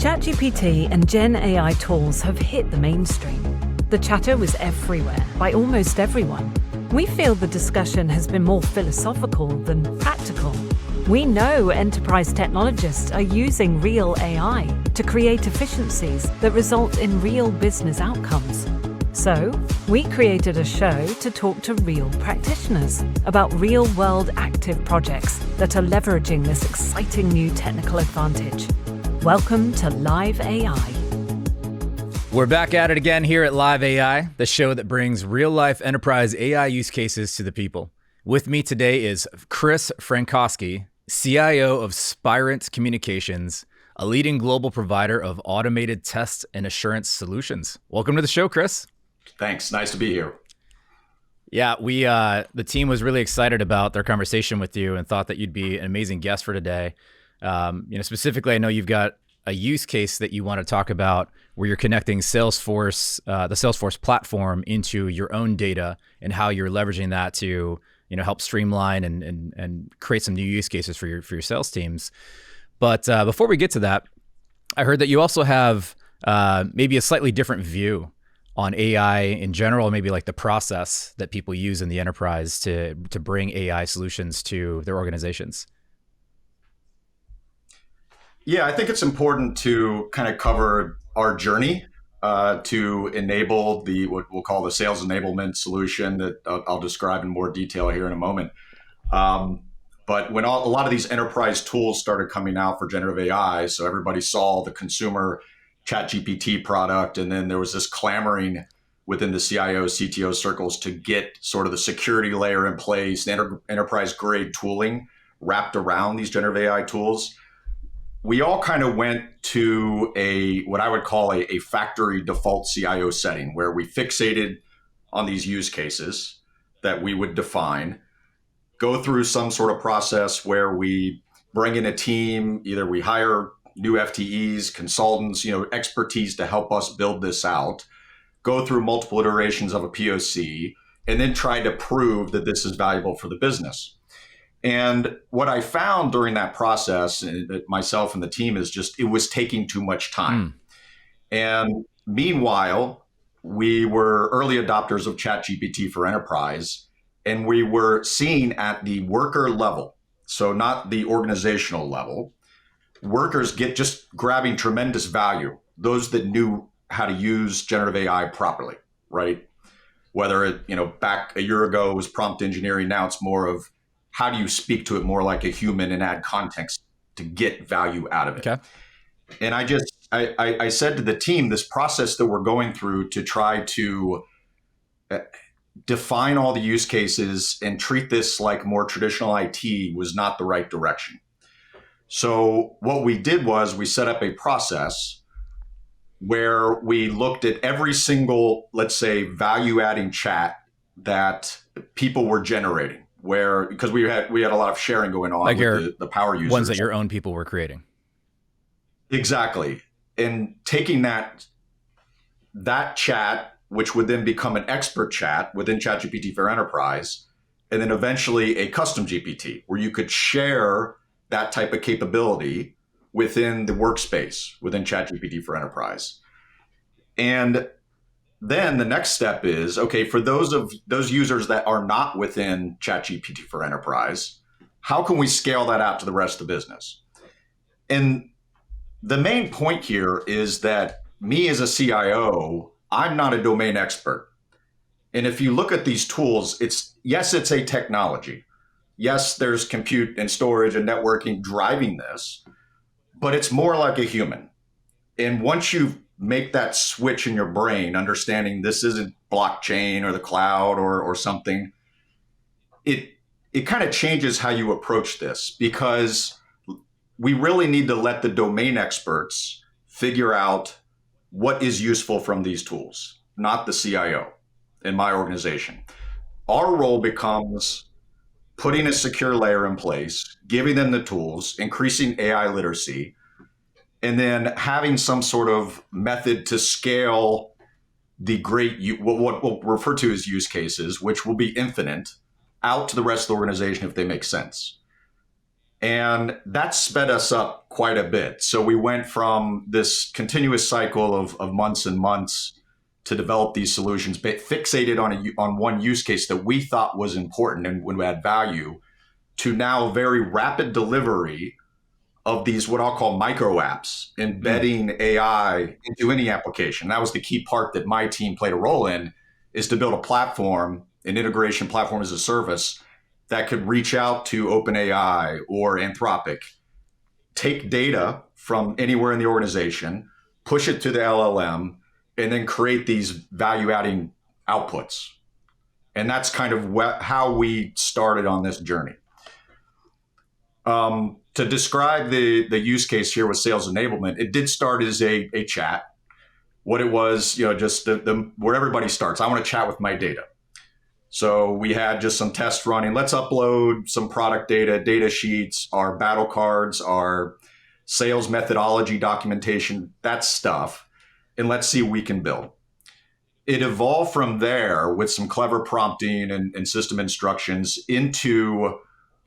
ChatGPT and GenAI tools have hit the mainstream. The chatter was everywhere, by almost everyone. We feel the discussion has been more philosophical than practical. We know enterprise technologists are using real AI to create efficiencies that result in real business outcomes. So, we created a show to talk to real practitioners about real-world active projects that are leveraging this exciting new technical advantage. Welcome to LiveAI. We're back at it again here at LiveAI, the show that brings real-life enterprise AI use cases to the people. With me today is Chris Francosky, CIO of Spirent Communications, a leading global provider of automated test and assurance solutions. Welcome to the show, Chris. Thanks. Nice to be here. Yeah, the team was really excited about their conversation with you and thought that you'd be an amazing guest for today. Specifically, I know you've got a use case that you want to talk about where you're connecting Salesforce, the Salesforce platform into your own data and how you're leveraging that to, help streamline and create some new use cases for your sales teams. But before we get to that, I heard that you also have maybe a slightly different view on AI in general, maybe like the process that people use in the enterprise to bring AI solutions to their organizations. Yeah, I think it's important to kind of cover our journey to enable what we'll call the sales enablement solution that I'll describe in more detail here in a moment. But when a lot of these enterprise tools started coming out for generative AI, so everybody saw the consumer ChatGPT product, and then there was this clamoring within the CIO, CTO circles to get sort of the security layer in place, the enterprise grade tooling wrapped around these generative AI tools. We all kind of went to what I would call a factory default CIO setting where we fixated on these use cases that we would define, go through some sort of process where we bring in a team, either we hire new FTEs, consultants, expertise to help us build this out, go through multiple iterations of a POC, and then try to prove that this is valuable for the business. And what I found during that process, myself and the team, is just it was taking too much time. And meanwhile, we were early adopters of ChatGPT for enterprise, and we were seeing at the worker level, so not the organizational level, workers just grabbing tremendous value, those that knew how to use generative AI properly, right? Whether it, back a year ago, it was prompt engineering, now it's more of how do you speak to it more like a human and add context to get value out of it. Okay. And I said to the team, this process that we're going through to try to define all the use cases and treat this like more traditional IT was not the right direction. So what we did was we set up a process where we looked at every single, let's say, value-adding chat that people were generating, because we had a lot of sharing going on, like with the power users. Ones that your own people were creating. Exactly. And taking that chat, which would then become an expert chat within ChatGPT for Enterprise, and then eventually a custom GPT where you could share that type of capability within the workspace within ChatGPT for Enterprise. And then the next step is, okay, for those users that are not within ChatGPT for Enterprise, how can we scale that out to the rest of the business? And the main point here is that me as a CIO, I'm not a domain expert. And if you look at these tools, it's a technology. Yes, there's compute and storage and networking driving this, but it's more like a human. And once you make that switch in your brain, understanding this isn't blockchain or the cloud or something, it kind of changes how you approach this, because we really need to let the domain experts figure out what is useful from these tools, not the CIO in my organization. Our role becomes putting a secure layer in place, giving them the tools, increasing AI literacy, and then having some sort of method to scale the what we'll refer to as use cases, which will be infinite, out to the rest of the organization if they make sense. And that sped us up quite a bit. So we went from this continuous cycle of months and months to develop these solutions, but fixated on one use case that we thought was important and would add value, to now very rapid delivery of these, what I'll call micro apps, embedding AI into any application. That was the key part that my team played a role in, is to build a platform, an integration platform as a service that could reach out to OpenAI or Anthropic, take data from anywhere in the organization, push it to the LLM, and then create these value-adding outputs. And that's kind of how we started on this journey. To describe the use case here with sales enablement, it did start as a chat. What it was, just where everybody starts. I want to chat with my data. So we had just some tests running. Let's upload some product data sheets, our battle cards, our sales methodology documentation, that stuff, and let's see what we can build. It evolved from there with some clever prompting and system instructions into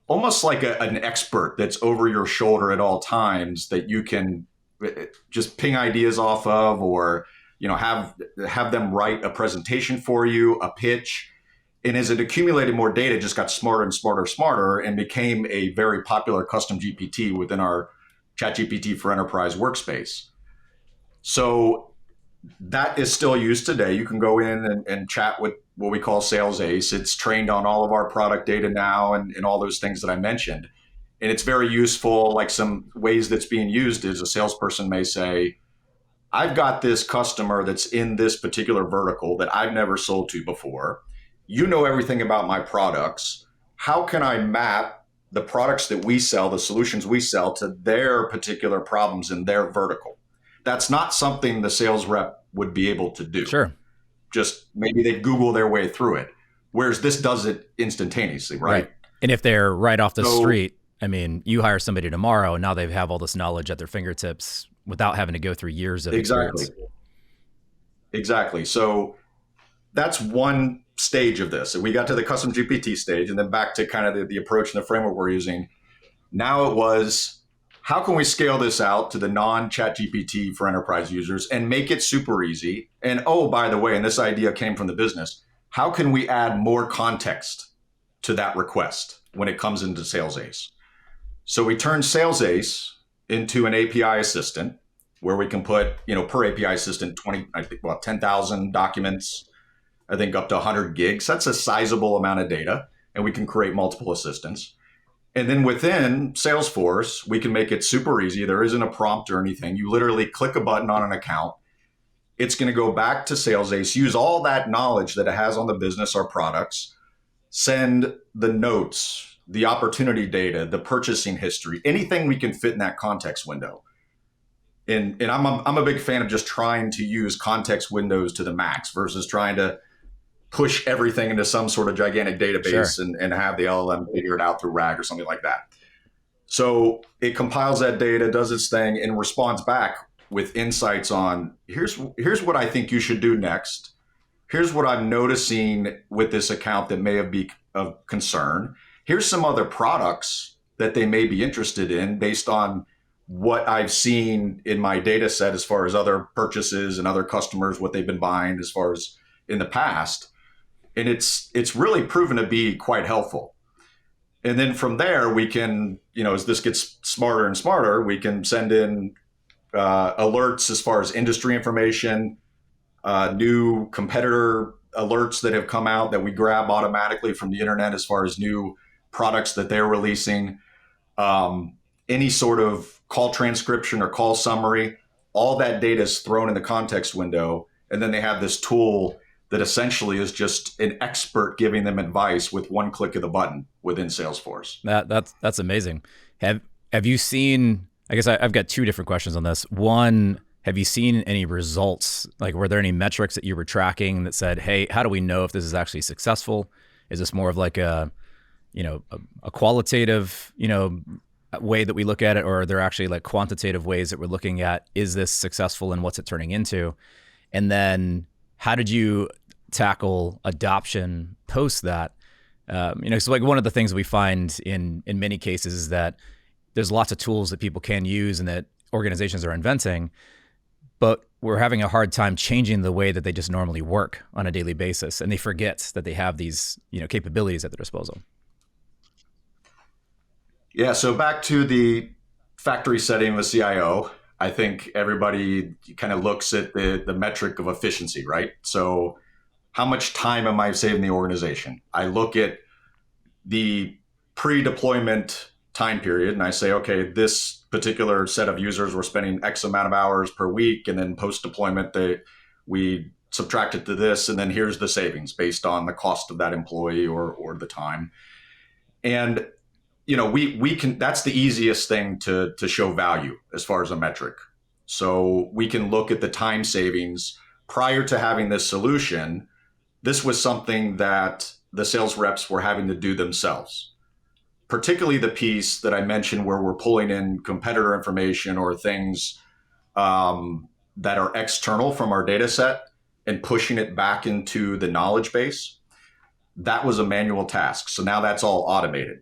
almost like an expert that's over your shoulder at all times that you can just ping ideas off of, or have them write a presentation for you, a pitch. And as it accumulated more data, it just got smarter and smarter and became a very popular custom GPT within our ChatGPT for Enterprise workspace. So that is still used today. You can go in and chat with what we call Sales Ace. It's trained on all of our product data now and all those things that I mentioned. And it's very useful. Like some ways that's being used is a salesperson may say, I've got this customer that's in this particular vertical that I've never sold to before. You know everything about my products. How can I map the products that we sell, the solutions we sell, to their particular problems in their vertical? That's not something the sales rep would be able to do. Sure. Just maybe they Google their way through it. Whereas this does it instantaneously, right? And if they're right off the street, I mean, you hire somebody tomorrow and now they have all this knowledge at their fingertips without having to go through years of experience. Exactly. So that's one stage of this. And we got to the custom GPT stage and then back to kind of the approach and the framework we're using. Now it was, how can we scale this out to the non-Chat GPT for enterprise users and make it super easy? And oh, by the way, and this idea came from the business, how can we add more context to that request when it comes into Sales Ace? So we turned Sales Ace into an API assistant where we can put, per API assistant, 10,000 documents, I think up to 100 gigs. That's a sizable amount of data, and we can create multiple assistants. And then within Salesforce, we can make it super easy. There isn't a prompt or anything. You literally click a button on an account. It's going to go back to Sales Ace, use all that knowledge that it has on the business, our products, send the notes, the opportunity data, the purchasing history, anything we can fit in that context window. And I'm a big fan of just trying to use context windows to the max versus trying to push everything into some sort of gigantic database and have the LLM figure it out through RAG or something like that. So it compiles that data, does its thing, and responds back with insights on, here's what I think you should do next. Here's what I'm noticing with this account that may have been of concern. Here's some other products that they may be interested in based on what I've seen in my data set as far as other purchases and other customers, what they've been buying as far as in the past. And it's really proven to be quite helpful. And then from there, we can, as this gets smarter and smarter, we can send in alerts as far as industry information, new competitor alerts that have come out that we grab automatically from the internet as far as new products that they're releasing, any sort of call transcription or call summary, all that data is thrown in the context window. And then they have this tool that essentially is just an expert giving them advice with one click of the button within Salesforce. That's amazing. Have you seen, I guess I've got two different questions on this. One, have you seen any results? Like, were there any metrics that you were tracking that said, hey, how do we know if this is actually successful? Is this more of like a qualitative, way that we look at it, or are there actually like quantitative ways that we're looking at, is this successful and what's it turning into? And then how did you tackle adoption post that? So like one of the things we find in many cases is that there's lots of tools that people can use and that organizations are inventing, but we're having a hard time changing the way that they just normally work on a daily basis. And they forget that they have these, capabilities at their disposal. Yeah. So back to the factory setting of a CIO, I think everybody kind of looks at the metric of efficiency, right? So how much time am I saving the organization? I look at the pre-deployment time period and I say, okay, this particular set of users were spending X amount of hours per week, and then post-deployment, we subtract it to this, and then here's the savings based on the cost of that employee or the time. And we can, that's the easiest thing to show value as far as a metric. So we can look at the time savings prior to having this solution. This was something that the sales reps were having to do themselves, particularly the piece that I mentioned where we're pulling in competitor information or things that are external from our data set and pushing it back into the knowledge base. That was a manual task. So now that's all automated.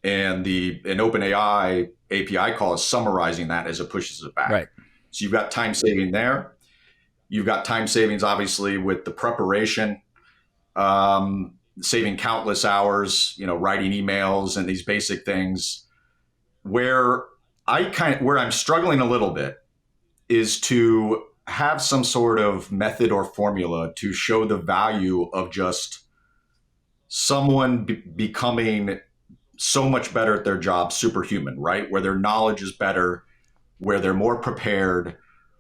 And an OpenAI API call is summarizing that as it pushes it back. Right. So you've got time saving there. You've got time savings, obviously, with the preparation, saving countless hours, writing emails and these basic things. Where I'm struggling a little bit is to have some sort of method or formula to show the value of just someone becoming so much better at their job, superhuman, right? Where their knowledge is better, where they're more prepared,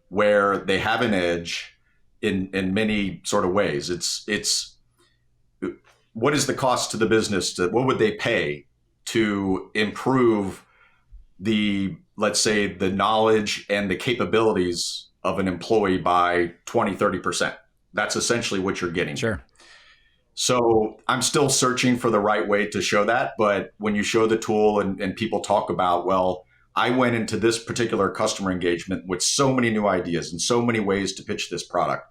where they have an edge in many sort of ways. It's what is the cost to the business? What would they pay to improve let's say, the knowledge and the capabilities of an employee by 20, 30%? That's essentially what you're getting. Sure. So I'm still searching for the right way to show that. But when you show the tool and people talk about, well, I went into this particular customer engagement with so many new ideas and so many ways to pitch this product.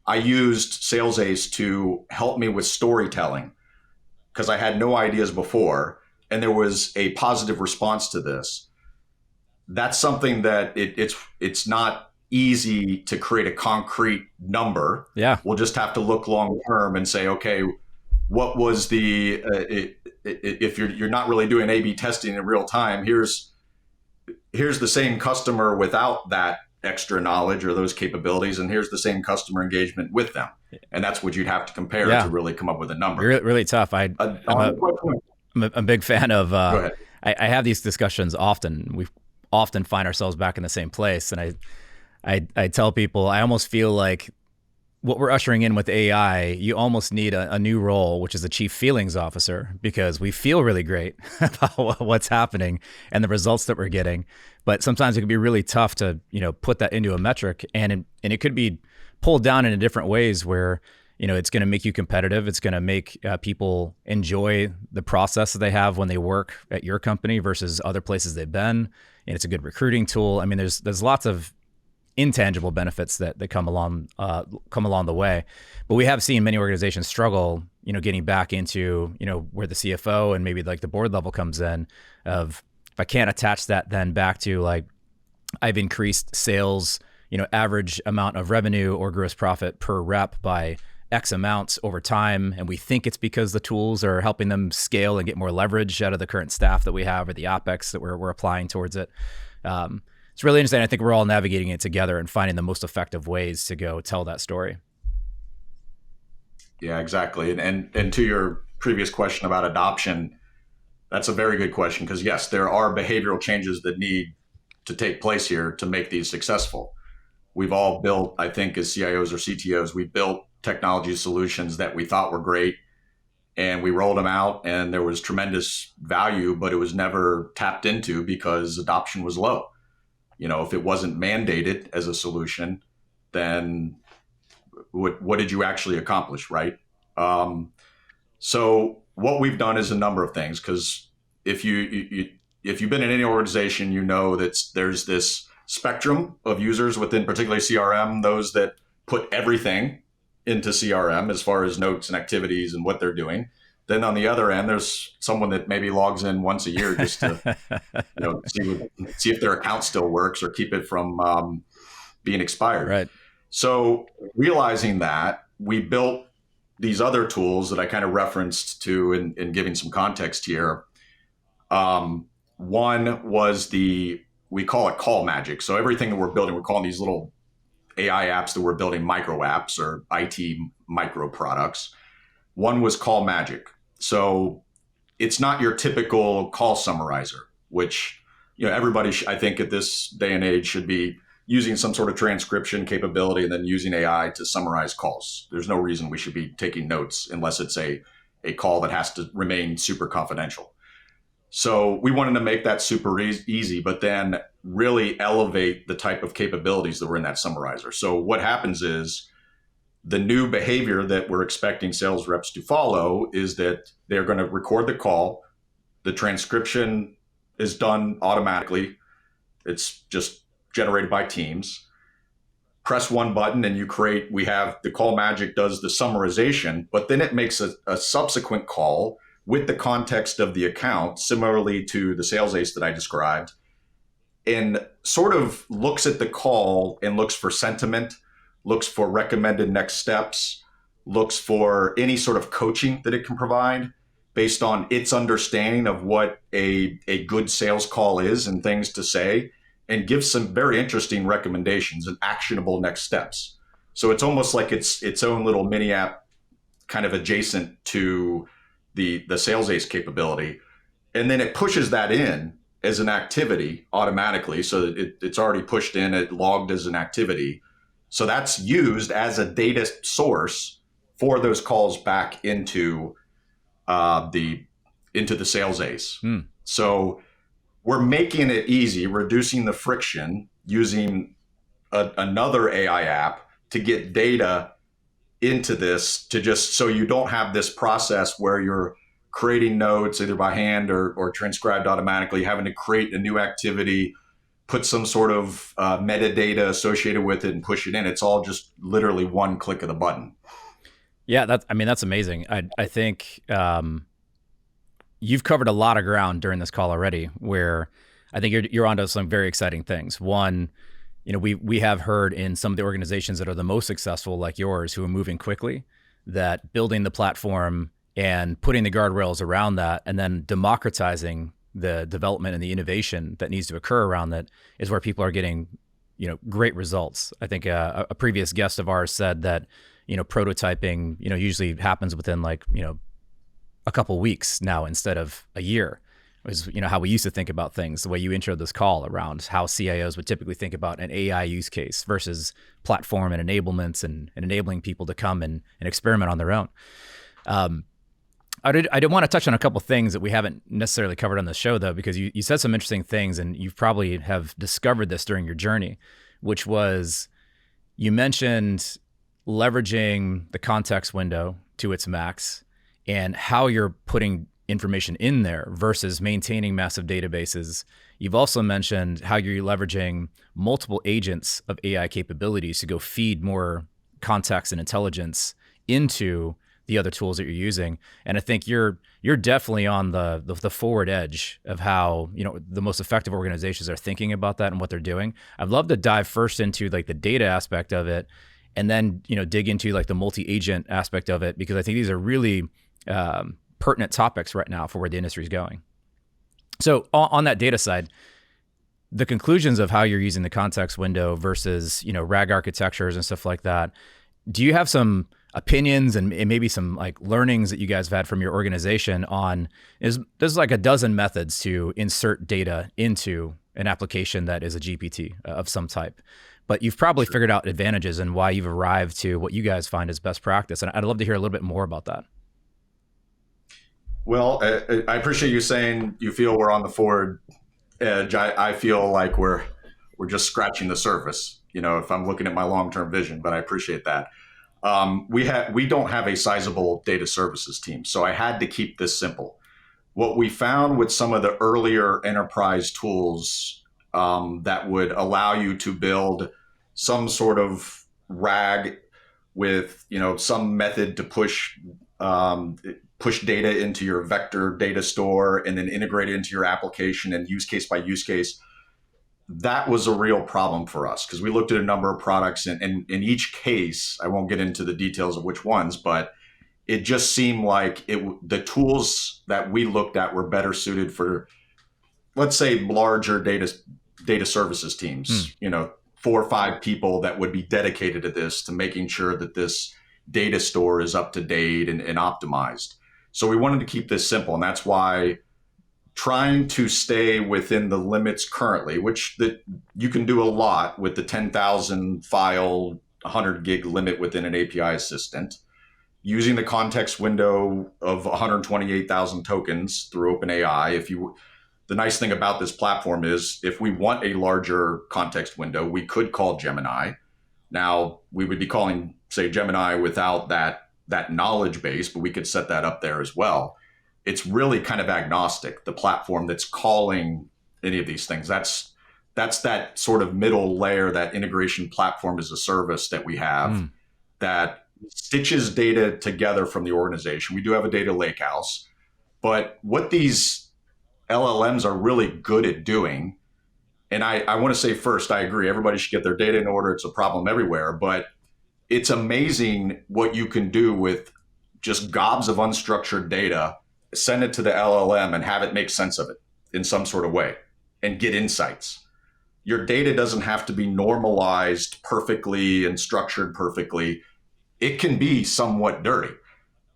I used Sales Ace to help me with storytelling because I had no ideas before, and there was a positive response to this. That's something that it's not easy to create a concrete number. Yeah. We'll just have to look long term and say, okay, what was if you're not really doing A/B testing in real time, here's the same customer without that extra knowledge or those capabilities, and here's the same customer engagement with them. And that's what you'd have to compare to really come up with a number. Really tough. I'm a big fan of, I have these discussions often. We often find ourselves back in the same place. And I tell people, I almost feel like what we're ushering in with AI, you almost need a new role, which is a chief feelings officer, because we feel really great about what's happening and the results that we're getting. But sometimes it can be really tough to, put that into a metric, and it could be pulled down in different ways where, it's going to make you competitive. It's going to make people enjoy the process that they have when they work at your company versus other places they've been. And it's a good recruiting tool. I mean, there's lots of intangible benefits that come along the way. But we have seen many organizations struggle, getting back into, where the CFO and maybe like the board level comes in of, if I can't attach that then back to like, I've increased sales, average amount of revenue or gross profit per rep by X amounts over time. And we think it's because the tools are helping them scale and get more leverage out of the current staff that we have or the OpEx that we're applying towards it. It's really interesting. I think we're all navigating it together and finding the most effective ways to go tell that story. Yeah, exactly. And to your previous question about adoption, that's a very good question, because yes, there are behavioral changes that need to take place here to make these successful. We've all built, I think, as CIOs or CTOs, we built technology solutions that we thought were great, and we rolled them out, and there was tremendous value, but it was never tapped into because adoption was low. If it wasn't mandated as a solution, then what did you actually accomplish, right? So what we've done is a number of things, because if you've been in any organization, that there's this spectrum of users within particularly CRM, those that put everything into CRM as far as notes and activities and what they're doing. Then on the other end, there's someone that maybe logs in once a year just to see if their account still works or keep it from being expired. Right. So realizing that, we built these other tools that I kind of referenced to in giving some context here. One was we call it Call Magic. So everything that we're building, we're calling these little AI apps that we're building micro apps or IT micro products. One was Call Magic. So it's not your typical call summarizer, which everybody I think at this day and age should be using some sort of transcription capability and then using AI to summarize calls. There's no reason we should be taking notes unless it's a call that has to remain super confidential. So we wanted to make that super easy, but then really elevate the type of capabilities that were in that summarizer. So what happens is the new behavior that we're expecting sales reps to follow is that they're going to record the call. The transcription is done automatically. It's just generated by Teams. Press one button and we have the Call Magic does the summarization, but then it makes a subsequent call with the context of the account, similarly to the sales ace that I described, and sort of looks at the call and looks for sentiment, looks for recommended next steps, looks for any sort of coaching that it can provide based on its understanding of what a good sales call is and things to say, and gives some very interesting recommendations and actionable next steps. So it's almost like its own little mini app kind of adjacent to the sales ace capability. And then it pushes that in as an activity automatically. So it's already pushed in, it logged as an activity. So that's used as a data source for those calls back into the sales ace. So we're making it easy, reducing the friction using another AI app to get data into this, to just so you don't have this process where you're creating notes either by hand or transcribed automatically, having to create a new activity, put some sort of metadata associated with it and push it in. It's all just literally one click of the button. Yeah, that's amazing. I think you've covered a lot of ground during this call already, where I think you're onto some very exciting things. One, we have heard in some of the organizations that are the most successful, like yours, who are moving quickly, that building the platform and putting the guardrails around that, and then democratizing the development and the innovation that needs to occur around that, is where people are getting, great results. I think a previous guest of ours said that, prototyping, usually happens within a couple weeks now instead of a year. Was how we used to think about things, the way you introed this call around how CIOs would typically think about an AI use case versus platform and enablements and enabling people to come and experiment on their own. I did want to touch on a couple things that we haven't necessarily covered on the show, though, because you said some interesting things, and you probably have discovered this during your journey, which was you mentioned leveraging the context window to its max and how you're putting information in there versus maintaining massive databases. You've also mentioned how you're leveraging multiple agents of AI capabilities to go feed more context and intelligence into the other tools that you're using. And I think you're definitely on the forward edge of how the most effective organizations are thinking about that and what they're doing. I'd love to dive first into the data aspect of it, and then dig into the multi-agent aspect of it, because I think these are really pertinent topics right now for where the industry is going. So on that data side, the conclusions of how you're using the context window versus RAG architectures and stuff like that, do you have some opinions and maybe some learnings that you guys have had from your organization on, there's a dozen methods to insert data into an application that is a GPT of some type, but you've probably figured out advantages and why you've arrived to what you guys find as best practice. And I'd love to hear a little bit more about that. Well, I appreciate you saying you feel we're on the forward edge. I feel like we're just scratching the surface, if I'm looking at my long-term vision, but I appreciate that. We don't have a sizable data services team, so I had to keep this simple. What we found with some of the earlier enterprise tools that would allow you to build some sort of RAG with some method to push push data into your vector data store and then integrate it into your application and use case by use case. That was a real problem for us because we looked at a number of products, and in each case, I won't get into the details of which ones, but it just seemed like the tools that we looked at were better suited for, let's say, larger data services teams, 4 or 5 people that would be dedicated to this, to making sure that this data store is up to date and optimized. So we wanted to keep this simple, and that's why trying to stay within the limits currently, which that you can do a lot with the 10,000 file, 100 gig limit within an API assistant, using the context window of 128,000 tokens through OpenAI. The nice thing about this platform is if we want a larger context window, we could call Gemini. Now, we would be calling, say, Gemini without that knowledge base, but we could set that up there as well. It's really kind of agnostic, the platform that's calling any of these things. That's that sort of middle layer, that integration platform as a service that we have that stitches data together from the organization. We do have a data lakehouse, but what these LLMs are really good at doing, and I want to say first, I agree, everybody should get their data in order. It's a problem everywhere, but it's amazing what you can do with just gobs of unstructured data, send it to the LLM and have it make sense of it in some sort of way and get insights. Your data doesn't have to be normalized perfectly and structured perfectly. It can be somewhat dirty.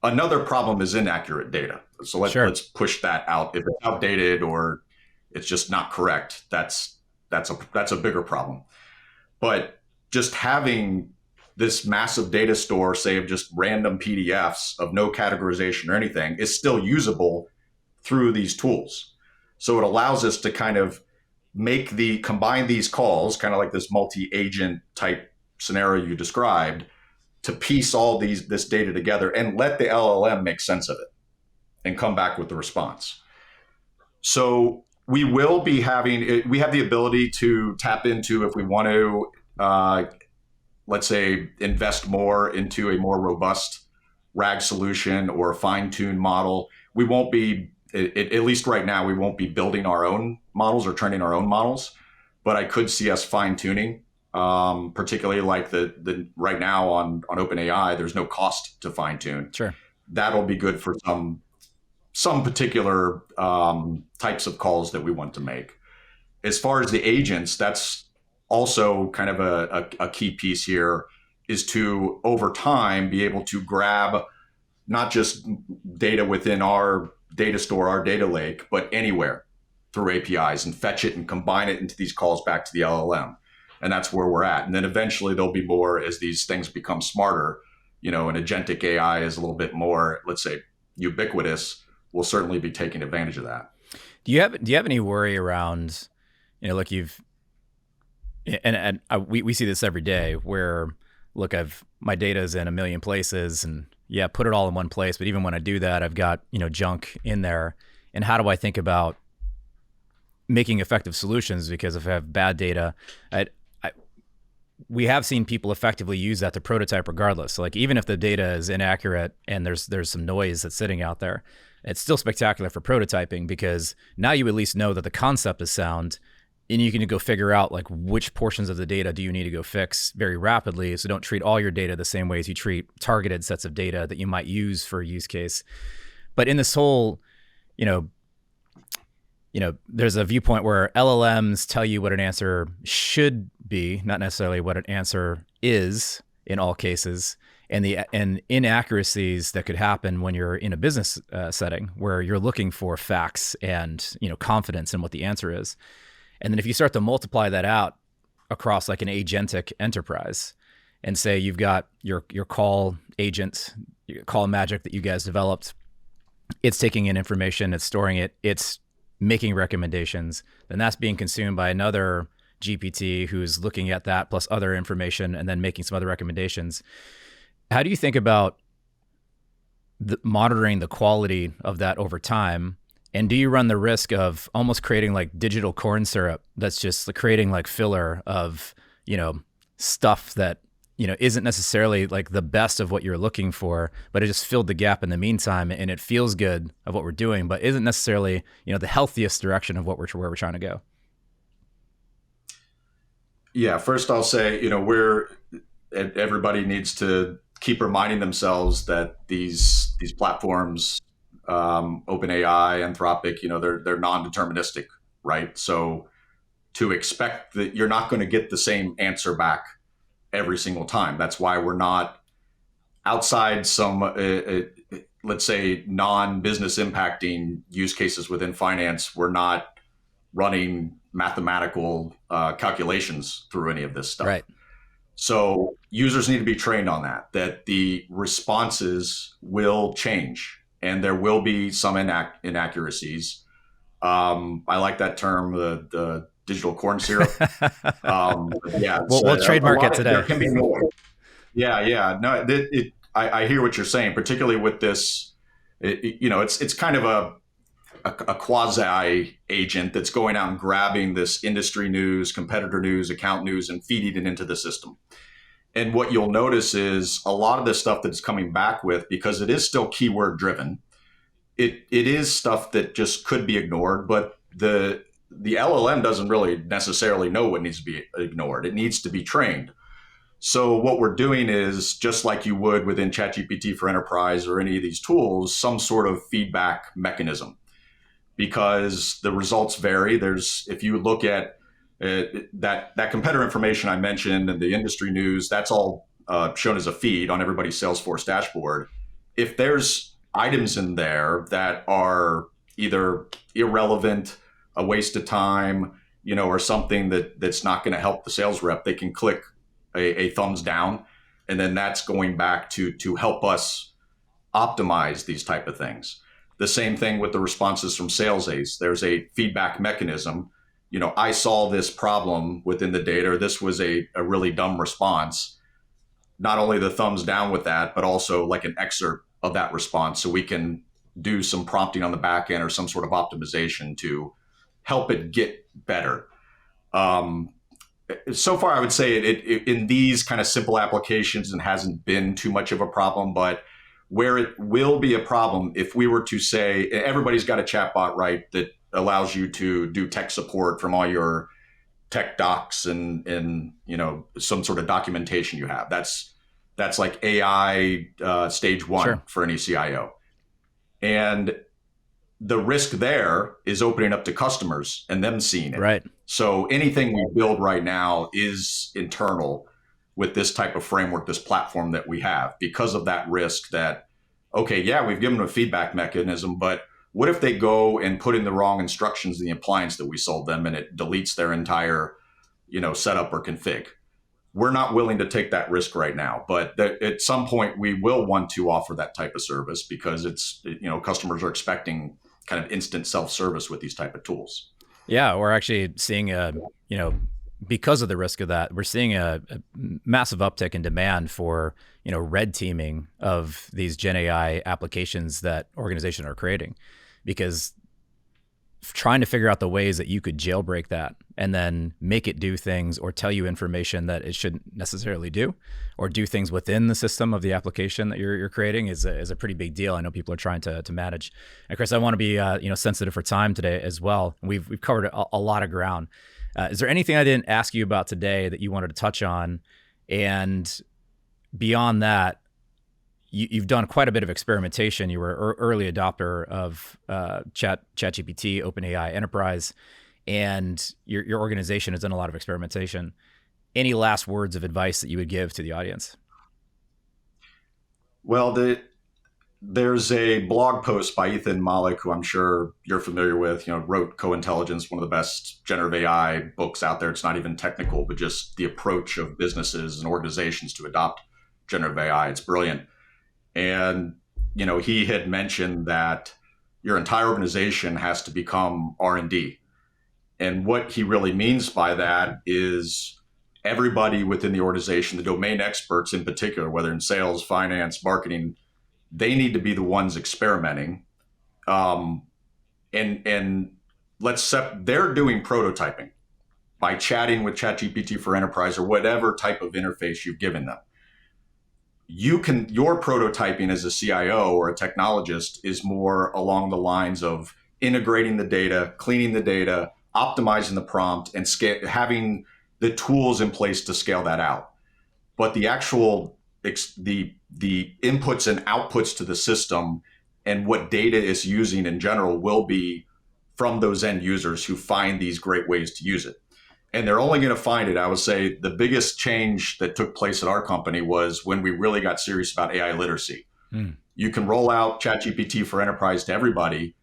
Another problem is inaccurate data. So let's push that out. If it's outdated or it's just not correct, that's a bigger problem. But just having this massive data store, say of just random PDFs of no categorization or anything, is still usable through these tools. So it allows us to kind of combine these calls, kind of like this multi-agent type scenario you described, to piece all this data together and let the LLM make sense of it and come back with the response. So we will be we have the ability to tap into, if we want to, let's say, invest more into a more robust RAG solution or a fine-tuned model. We won't be, at least right now, we won't be building our own models or training our own models, but I could see us fine-tuning. Particularly like the right now on OpenAI, there's no cost to fine tune. Sure, that'll be good for some particular types of calls that we want to make. As far as the agents, that's also kind of a key piece here, is to over time be able to grab not just data within our data store, our data lake, but anywhere through APIs and fetch it and combine it into these calls back to the LLM. And that's where we're at. And then eventually there'll be more as these things become smarter, and agentic AI is a little bit more, let's say, ubiquitous. We'll certainly be taking advantage of that. Do you have any worry around, look, we see this every day where, look, my data is in a million places and put it all in one place. But even when I do that, I've got, junk in there. And how do I think about making effective solutions? Because if I have bad data, we have seen people effectively use that to prototype regardless. So like even if the data is inaccurate and there's some noise that's sitting out there, it's still spectacular for prototyping because now you at least know that the concept is sound and you can go figure out like which portions of the data do you need to go fix very rapidly. So don't treat all your data the same way as you treat targeted sets of data that you might use for a use case. But in this whole, there's a viewpoint where LLMs tell you what an answer should be, not necessarily what an answer is in all cases, and inaccuracies that could happen when you're in a business setting where you're looking for facts and confidence in what the answer is. And then if you start to multiply that out across like an agentic enterprise, and say you've got your call agent, your call magic that you guys developed, it's taking in information, it's storing it, it's making recommendations, then that's being consumed by another GPT who's looking at that plus other information and then making some other recommendations. How do you think about monitoring the quality of that over time? And do you run the risk of almost creating like digital corn syrup that's just creating like filler of, stuff that, isn't necessarily like the best of what you're looking for, but it just filled the gap in the meantime, and it feels good of what we're doing, but isn't necessarily, the healthiest direction of where we're trying to go. Yeah, first I'll say, everybody needs to keep reminding themselves that these platforms, OpenAI, Anthropic, they're non-deterministic, right? So to expect that you're not going to get the same answer back every single time. That's why we're not outside some, let's say, non-business impacting use cases within finance. We're not running mathematical calculations through any of this stuff. Right. So users need to be trained on that the responses will change and there will be some inaccuracies. I like that term, the digital corn syrup. We'll trademark it today. There can be more. Yeah. No, I hear what you're saying, particularly with this. It's kind of a quasi agent that's going out and grabbing this industry news, competitor news, account news, and feeding it into the system. And what you'll notice is a lot of the stuff that's coming back with, because it is still keyword driven, it is stuff that just could be ignored, but the LLM doesn't really necessarily know what needs to be ignored. It needs to be trained. So what we're doing is, just like you would within ChatGPT for Enterprise or any of these tools, some sort of feedback mechanism, because the results vary. If you look at that competitor information I mentioned and the industry news, that's all shown as a feed on everybody's Salesforce dashboard. If there's items in there that are either irrelevant, a waste of time, or something that's not going to help the sales rep, they can click a thumbs down, and then that's going back to help us optimize these type of things. The same thing with the responses from Sales Ace. There's a feedback mechanism. I saw this problem within the data. This was a really dumb response. Not only the thumbs down with that, but also like an excerpt of that response, so we can do some prompting on the back end or some sort of optimization to help it get better. So far, I would say it in these kind of simple applications, it hasn't been too much of a problem, but where it will be a problem, if we were to say, everybody's got a chatbot, right, that allows you to do tech support from all your tech docs and some sort of documentation you have. That's like AI stage one. Sure. For any CIO. And the risk there is opening up to customers and them seeing it. Right. So anything we build right now is internal with this type of framework, this platform that we have, because of that risk that, okay, yeah, we've given them a feedback mechanism, but what if they go and put in the wrong instructions in the appliance that we sold them and it deletes their entire, setup or config? We're not willing to take that risk right now, but at some point we will want to offer that type of service, because it's, customers are expecting kind of instant self-service with these type of tools. Yeah, we're actually seeing because of the risk of that, we're seeing a massive uptick in demand for, red teaming of these GenAI applications that organizations are creating, because trying to figure out the ways that you could jailbreak that and then make it do things or tell you information that it shouldn't necessarily do, or do things within the system of the application that you're creating is a pretty big deal. I know people are trying to manage. And Chris, I want to be sensitive for time today as well. We've covered a lot of ground. Is there anything I didn't ask you about today that you wanted to touch on? And beyond that, you've done quite a bit of experimentation. You were an early adopter of ChatGPT, OpenAI Enterprise, and your organization has done a lot of experimentation. Any last words of advice that you would give to the audience? Well, there's a blog post by Ethan Malik, who I'm sure you're familiar with, wrote Co-Intelligence, one of the best generative AI books out there. It's not even technical, but just the approach of businesses and organizations to adopt generative AI. It's brilliant. And, he had mentioned that your entire organization has to become R&D. And what he really means by that is everybody within the organization, the domain experts in particular, whether in sales, finance, marketing, they need to be the ones experimenting. And they're doing prototyping by chatting with ChatGPT for Enterprise or whatever type of interface you've given them. your prototyping as a CIO or a technologist is more along the lines of integrating the data, cleaning the data, optimizing the prompt, and having the tools in place to scale that out. But the actual the inputs and outputs to the system and what data is using in general will be from those end users who find these great ways to use it. And they're only going to find it. I would say the biggest change that took place at our company was when we really got serious about AI literacy. You can roll out ChatGPT for Enterprise to everybody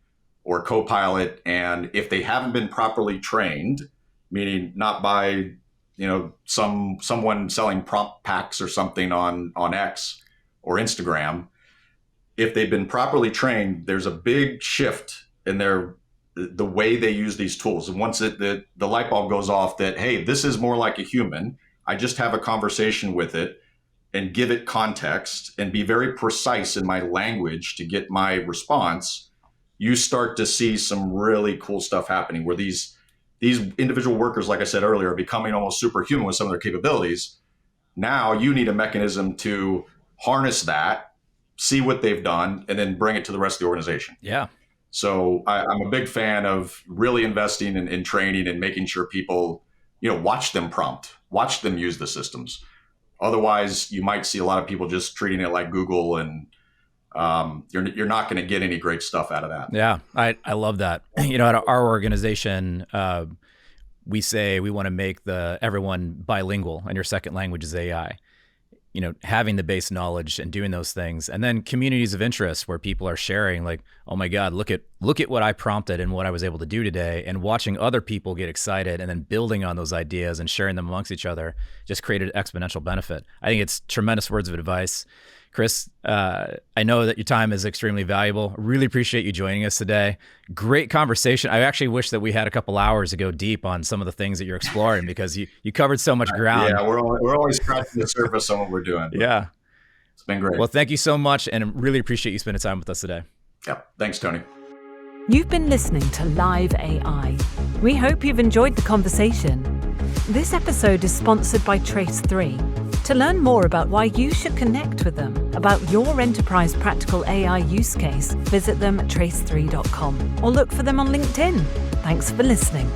or Copilot, and if they haven't been properly trained, meaning not by someone selling prompt packs or something on X or Instagram, if they've been properly trained, there's a big shift in the way they use these tools. And once the light bulb goes off that, hey, this is more like a human, I just have a conversation with it and give it context and be very precise in my language to get my response, you start to see some really cool stuff happening where these individual workers, like I said earlier, are becoming almost superhuman with some of their capabilities. Now you need a mechanism to harness that, see what they've done, and then bring it to the rest of the organization. Yeah. So I'm a big fan of really investing in training and making sure people, watch them prompt, watch them use the systems. Otherwise, you might see a lot of people just treating it like Google, and you're not going to get any great stuff out of that. Yeah, I love that. At our organization, we say we want to make everyone bilingual, and your second language is AI. Having the base knowledge and doing those things, and then communities of interest where people are sharing, like, oh my God, look at what I prompted and what I was able to do today, and watching other people get excited and then building on those ideas and sharing them amongst each other just created exponential benefit. I think it's tremendous words of advice. Chris, I know that your time is extremely valuable. Really appreciate you joining us today. Great conversation. I actually wish that we had a couple hours to go deep on some of the things that you're exploring because you covered so much ground. Yeah, we're always scratching the surface on what we're doing. Yeah. It's been great. Well, thank you so much, and really appreciate you spending time with us today. Yeah. Thanks, Tony. You've been listening to LiveAI. We hope you've enjoyed the conversation. This episode is sponsored by Trace3. To learn more about why you should connect with them about your enterprise practical AI use case, visit them at trace3.com or look for them on LinkedIn. Thanks for listening.